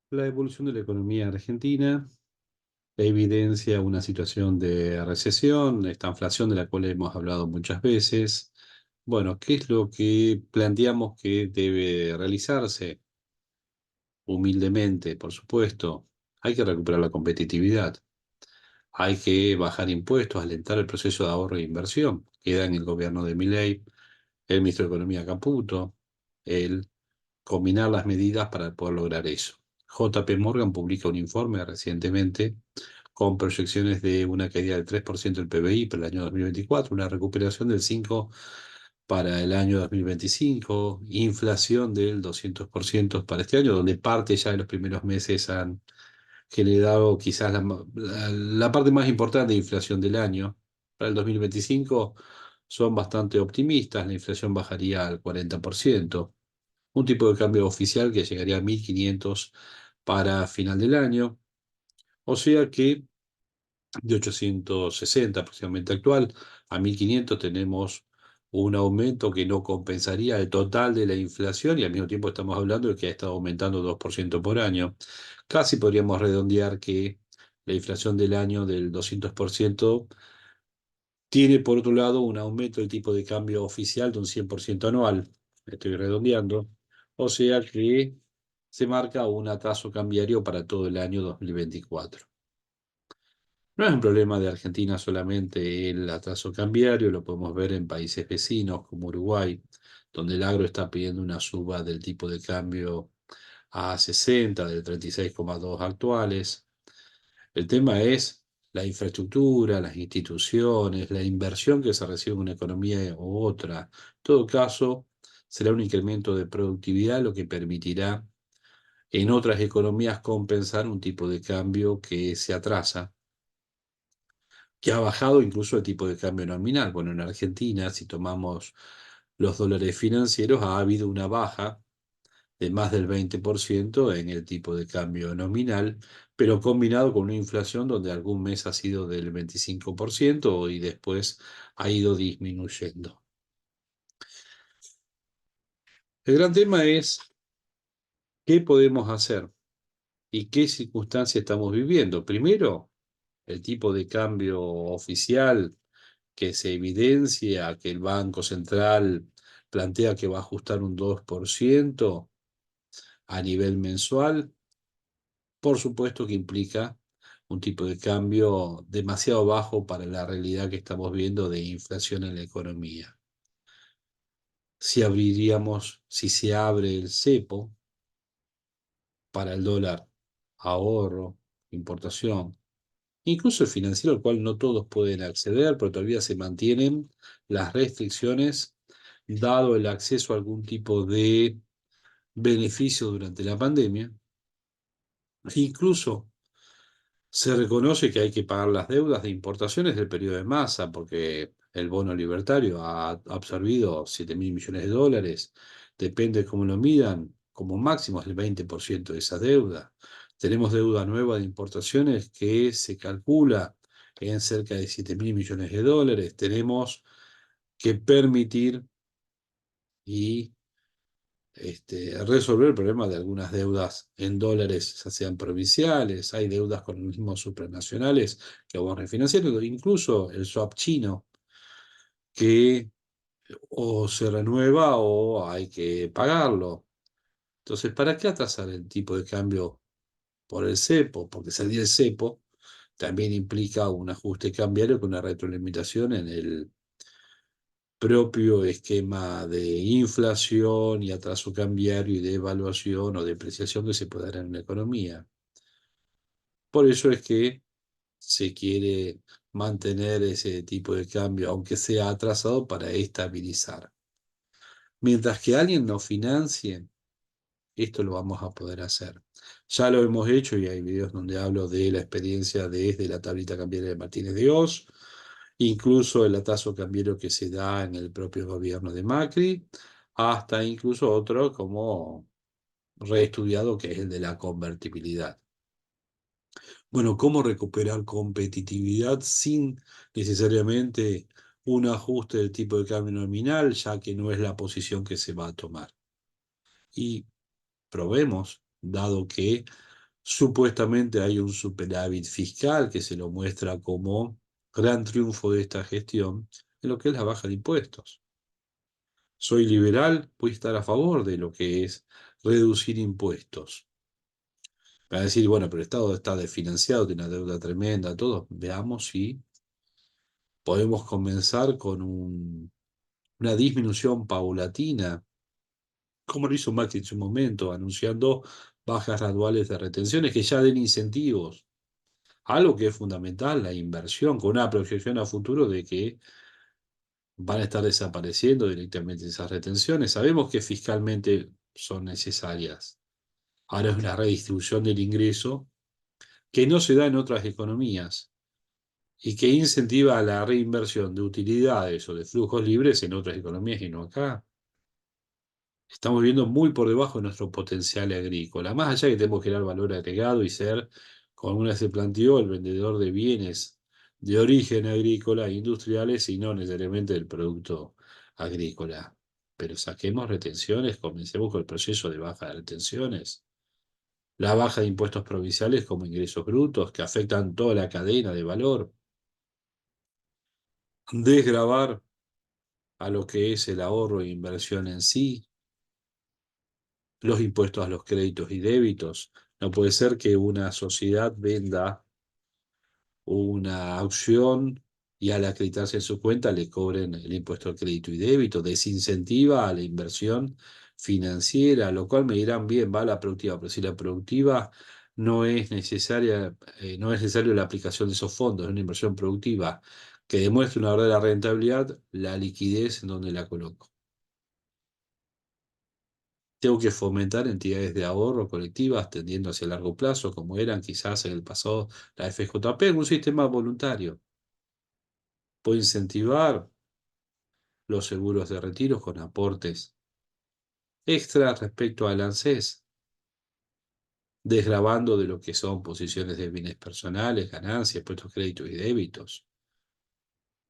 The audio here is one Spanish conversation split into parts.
La evolución de la economía argentina evidencia una situación de recesión, esta inflación de la cual hemos hablado muchas veces. Bueno, ¿qué es lo que planteamos que debe realizarse? Humildemente, por supuesto, hay que recuperar la competitividad, hay que bajar impuestos, alentar el proceso de ahorro e inversión. Queda en el gobierno de Milei, el ministro de Economía Caputo, el combinar las medidas para poder lograr eso. JP Morgan publica un informe recientemente con proyecciones de una caída del 3% del PBI para el año 2024, una recuperación del 5% para el año 2025, inflación del 200% para este año, donde parte ya de los primeros meses han generado quizás la parte más importante de inflación del año. Para el 2025 son bastante optimistas, la inflación bajaría al 40%, un tipo de cambio oficial que llegaría a 1.500 para final del año, o sea que de 860 aproximadamente actual a 1.500 tenemos un aumento que no compensaría el total de la inflación y al mismo tiempo estamos hablando de que ha estado aumentando 2% por año. Casi podríamos redondear que la inflación del año del 200% tiene por otro lado un aumento del tipo de cambio oficial de un 100% anual. Estoy redondeando. O sea que se marca un atraso cambiario para todo el año 2024. No es un problema de Argentina solamente el atraso cambiario, lo podemos ver en países vecinos como Uruguay, donde el agro está pidiendo una suba del tipo de cambio a 60, del 36,2 actuales. El tema es la infraestructura, las instituciones, la inversión que se recibe en una economía u otra. En todo caso, será un incremento de productividad lo que permitirá en otras economías compensar un tipo de cambio que se atrasa, que ha bajado incluso el tipo de cambio nominal. Bueno, en Argentina, si tomamos los dólares financieros, ha habido una baja de más del 20% en el tipo de cambio nominal, pero combinado con una inflación donde algún mes ha sido del 25% y después ha ido disminuyendo. El gran tema es qué podemos hacer y qué circunstancias estamos viviendo. Primero, el tipo de cambio oficial que se evidencia que el Banco Central plantea que va a ajustar un 2% a nivel mensual, por supuesto que implica un tipo de cambio demasiado bajo para la realidad que estamos viendo de inflación en la economía. Si se abre el cepo para el dólar, ahorro, importación, incluso el financiero al cual no todos pueden acceder, pero todavía se mantienen las restricciones dado el acceso a algún tipo de beneficio durante la pandemia. Incluso se reconoce que hay que pagar las deudas de importaciones del periodo de masa, porque el bono libertario ha absorbido 7.000 millones de dólares. Depende de cómo lo midan, como máximo es el 20% de esa deuda. Tenemos deuda nueva de importaciones que se calcula en cerca de 7.000 millones de dólares. Tenemos que permitir y resolver el problema de algunas deudas en dólares, ya sean provinciales, hay deudas con organismos supranacionales que vamos refinanciando, incluso el swap chino, que o se renueva o hay que pagarlo. Entonces, ¿para qué atrasar el tipo de cambio por el cepo? Porque salir el cepo también implica un ajuste cambiario con una retroalimentación en el propio esquema de inflación y atraso cambiario y de evaluación o depreciación que se puede dar en una economía. Por eso es que se quiere mantener ese tipo de cambio, aunque sea atrasado, para estabilizar. Mientras que alguien nos financie, esto lo vamos a poder hacer. Ya lo hemos hecho y hay videos donde hablo de la experiencia desde la tablita cambiaria de Martínez de Oz, incluso el atraso cambiario que se da en el propio gobierno de Macri, hasta incluso otro como reestudiado que es el de la convertibilidad. Bueno, ¿cómo recuperar competitividad sin necesariamente un ajuste del tipo de cambio nominal, ya que no es la posición que se va a tomar? Y probemos, dado que Supuestamente hay un superávit fiscal que se lo muestra como gran triunfo de esta gestión en lo que es la baja de impuestos. Soy liberal, voy a estar a favor de lo que es reducir impuestos. Para decir, bueno, pero el Estado está desfinanciado, tiene una deuda tremenda, todo. Veamos si podemos comenzar con una disminución paulatina, como lo hizo Macri en su momento, anunciando bajas graduales de retenciones que ya den incentivos. Algo que es fundamental, la inversión, con una proyección a futuro de que van a estar desapareciendo directamente esas retenciones. Sabemos que fiscalmente son necesarias. Ahora es una redistribución del ingreso que no se da en otras economías y que incentiva la reinversión de utilidades o de flujos libres en otras economías y no acá. Estamos viendo muy por debajo de nuestro potencial agrícola. Más allá que tenemos que dar valor agregado y ser, como una vez se planteó, el vendedor de bienes de origen agrícola e industriales y no necesariamente del producto agrícola. Pero saquemos retenciones, comencemos con el proceso de baja de retenciones. La baja de impuestos provinciales como ingresos brutos que afectan toda la cadena de valor. Desgravar a lo que es el ahorro e inversión en sí, los impuestos a los créditos y débitos. No puede ser que una sociedad venda una opción y al acreditarse en su cuenta le cobren el impuesto al crédito y débito, desincentiva a la inversión financiera, lo cual me dirán, bien, va la productiva, pero si la productiva no es necesaria, no es necesario la aplicación de esos fondos, es una inversión productiva que demuestre una verdadera rentabilidad, la liquidez en donde la coloco. Tengo que fomentar entidades de ahorro colectivas tendiendo hacia el largo plazo, como eran quizás en el pasado la FJP, en un sistema voluntario. Puedo incentivar los seguros de retiro con aportes extra respecto al ANSES, desgravando de lo que son posiciones de bienes personales, ganancias, puestos créditos y débitos.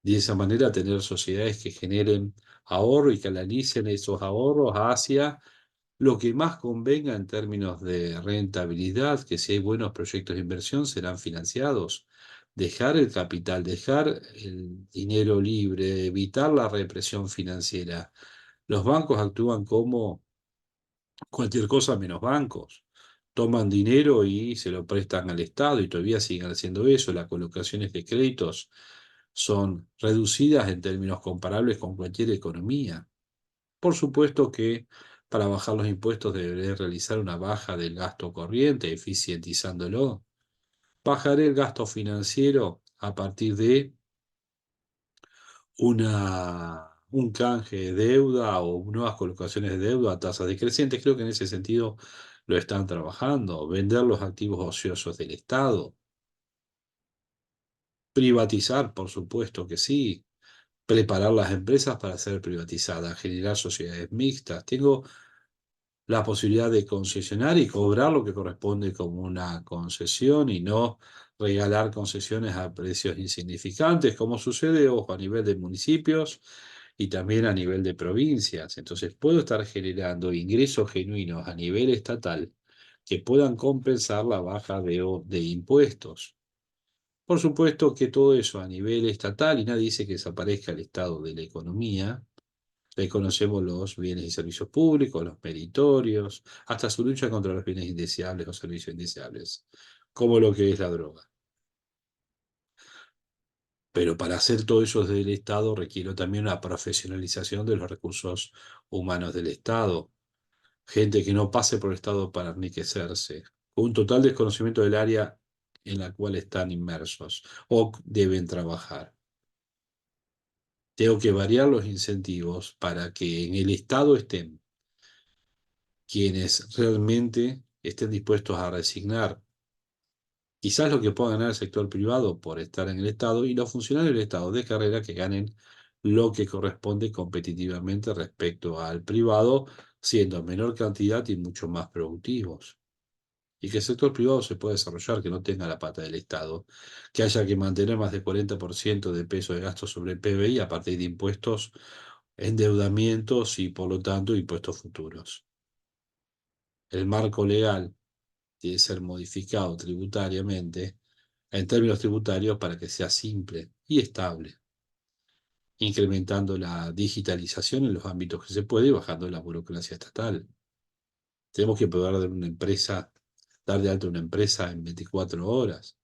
Y de esa manera tener sociedades que generen ahorro y canalicen esos ahorros hacia lo que más convenga en términos de rentabilidad, que si hay buenos proyectos de inversión serán financiados. Dejar el capital, dejar el dinero libre, evitar la represión financiera. Los bancos actúan como cualquier cosa menos bancos. Toman dinero y se lo prestan al Estado y todavía siguen haciendo eso. Las colocaciones de créditos son reducidas en términos comparables con cualquier economía. Por supuesto que para bajar los impuestos deberé realizar una baja del gasto corriente, eficientizándolo. Bajaré el gasto financiero a partir de un canje de deuda o nuevas colocaciones de deuda a tasas decrecientes. Creo que en ese sentido lo están trabajando. Vender los activos ociosos del Estado. Privatizar, por supuesto que sí. Preparar las empresas para ser privatizadas. Generar sociedades mixtas. Tengo la posibilidad de concesionar y cobrar lo que corresponde como una concesión y no regalar concesiones a precios insignificantes, como sucede, ojo, a nivel de municipios y también a nivel de provincias. Entonces, puedo estar generando ingresos genuinos a nivel estatal que puedan compensar la baja de impuestos. Por supuesto que todo eso a nivel estatal, y nadie dice que desaparezca el estado de la economía. Reconocemos los bienes y servicios públicos, los meritorios, hasta su lucha contra los bienes indeseables o servicios indeseables, como lo que es la droga. Pero para hacer todo eso desde el Estado requiero también una profesionalización de los recursos humanos del Estado. Gente que no pase por el Estado para enriquecerse, con un total desconocimiento del área en la cual están inmersos o deben trabajar. Tengo que variar los incentivos para que en el Estado estén quienes realmente estén dispuestos a resignar quizás lo que pueda ganar el sector privado por estar en el Estado y los funcionarios del Estado de carrera que ganen lo que corresponde competitivamente respecto al privado, siendo en menor cantidad y mucho más productivos. Y que el sector privado se pueda desarrollar, que no tenga la pata del Estado, que haya que mantener más del 40% de peso de gasto sobre el PBI a partir de impuestos, endeudamientos y, por lo tanto, impuestos futuros. El marco legal tiene que ser modificado tributariamente, en términos tributarios, para que sea simple y estable, incrementando la digitalización en los ámbitos que se puede y bajando la burocracia estatal. Tenemos que poder dar una empresa, dar de alta una empresa en 24 horas,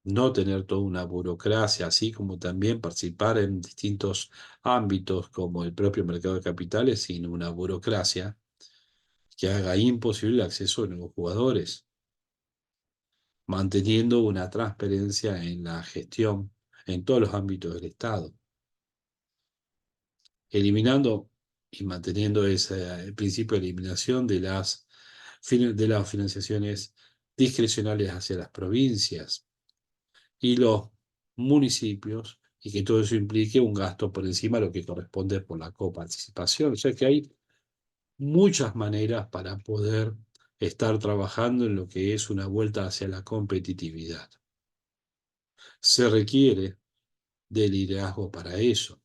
no tener toda una burocracia, así como también participar en distintos ámbitos como el propio mercado de capitales sin una burocracia que haga imposible el acceso de nuevos jugadores, manteniendo una transparencia en la gestión en todos los ámbitos del Estado, eliminando y manteniendo ese el principio de eliminación de de las financiaciones discrecionales hacia las provincias y los municipios, y que todo eso implique un gasto por encima de lo que corresponde por la coparticipación. O sea que hay muchas maneras para poder estar trabajando en lo que es una vuelta hacia la competitividad. Se requiere de liderazgo para eso.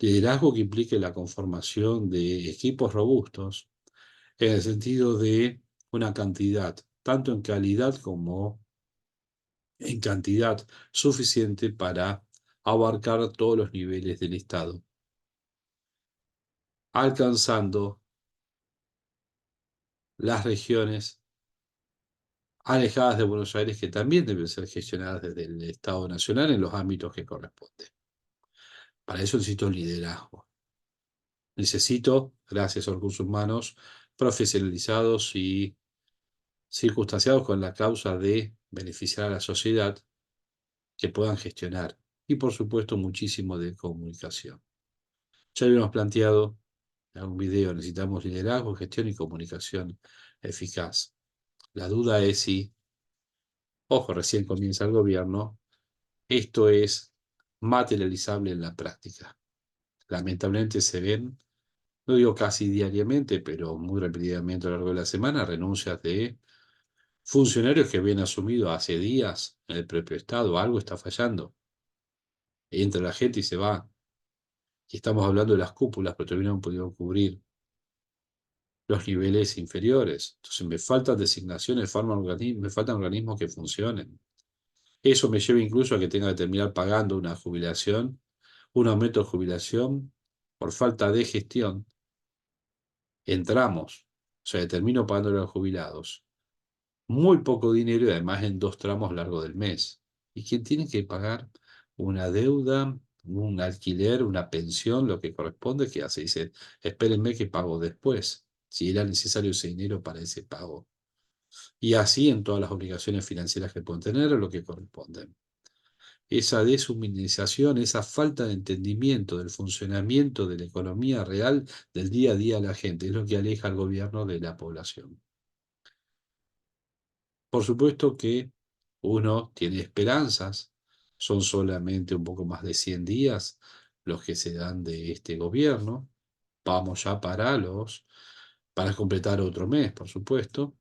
Liderazgo que implique la conformación de equipos robustos en el sentido de una cantidad, tanto en calidad como en cantidad suficiente para abarcar todos los niveles del Estado, alcanzando las regiones alejadas de Buenos Aires que también deben ser gestionadas desde el Estado Nacional en los ámbitos que corresponden. Para eso necesito liderazgo. Necesito, gracias a los recursos humanos, profesionalizados y circunstanciados con la causa de beneficiar a la sociedad, que puedan gestionar. Y por supuesto, muchísimo de comunicación. Ya habíamos planteado en un video, necesitamos liderazgo, gestión y comunicación eficaz. La duda es si, ojo, recién comienza el gobierno, esto es materializable en la práctica. Lamentablemente se ven, no digo casi diariamente, pero muy repetidamente a lo largo de la semana, renuncias de funcionarios que habían asumido hace días en el propio Estado. Algo está fallando. Entra la gente y se va. Y estamos hablando de las cúpulas, pero todavía no han podido cubrir los niveles inferiores. Entonces me faltan designaciones, me faltan organismos que funcionen. Eso me lleva incluso a que tenga que terminar pagando una jubilación, un aumento de jubilación por falta de gestión en tramos. O sea, termino pagando a los jubilados muy poco dinero y además en dos tramos a lo largo del mes. ¿Y quién tiene que pagar una deuda, un alquiler, una pensión, lo que corresponde? ¿Qué hace? Dice, espérenme que pago después, si era necesario ese dinero para ese pago. Y así en todas las obligaciones financieras que pueden tener o lo que corresponden. Esa deshumanización, esa falta de entendimiento del funcionamiento de la economía real del día a día de la gente, es lo que aleja al gobierno de la población. Por supuesto que uno tiene esperanzas, son solamente un poco más de 100 días los que se dan de este gobierno. Vamos ya para completar otro mes, por supuesto,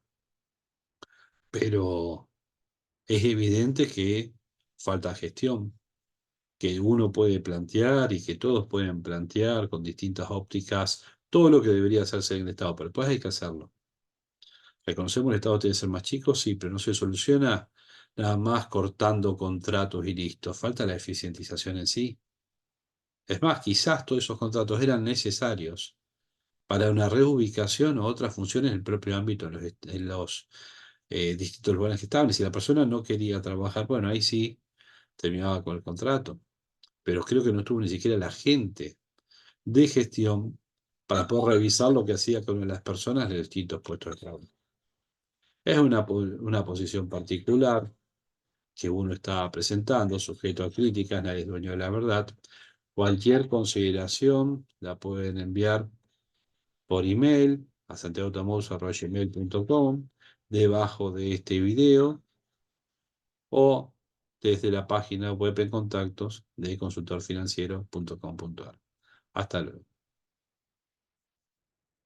pero es evidente que falta gestión, que uno puede plantear y que todos pueden plantear con distintas ópticas todo lo que debería hacerse en el Estado, pero después hay que hacerlo. Reconocemos que el Estado tiene que ser más chico, sí, pero no se soluciona nada más cortando contratos y listo. Falta la eficientización en sí. Es más, quizás todos esos contratos eran necesarios para una reubicación o otras funciones en el propio ámbito, en los distintos lugares que estaban. Y si la persona no quería trabajar, bueno, ahí sí terminaba con el contrato. Pero creo que no estuvo ni siquiera la gente de gestión para poder revisar lo que hacía con las personas de distintos puestos de trabajo. Es una posición particular que uno está presentando, sujeto a críticas, nadie es dueño de la verdad. Cualquier consideración la pueden enviar por email a santiagotamoso@gmail.com, debajo de este video o desde la página web en contactos de consultorfinanciero.com.ar. Hasta luego.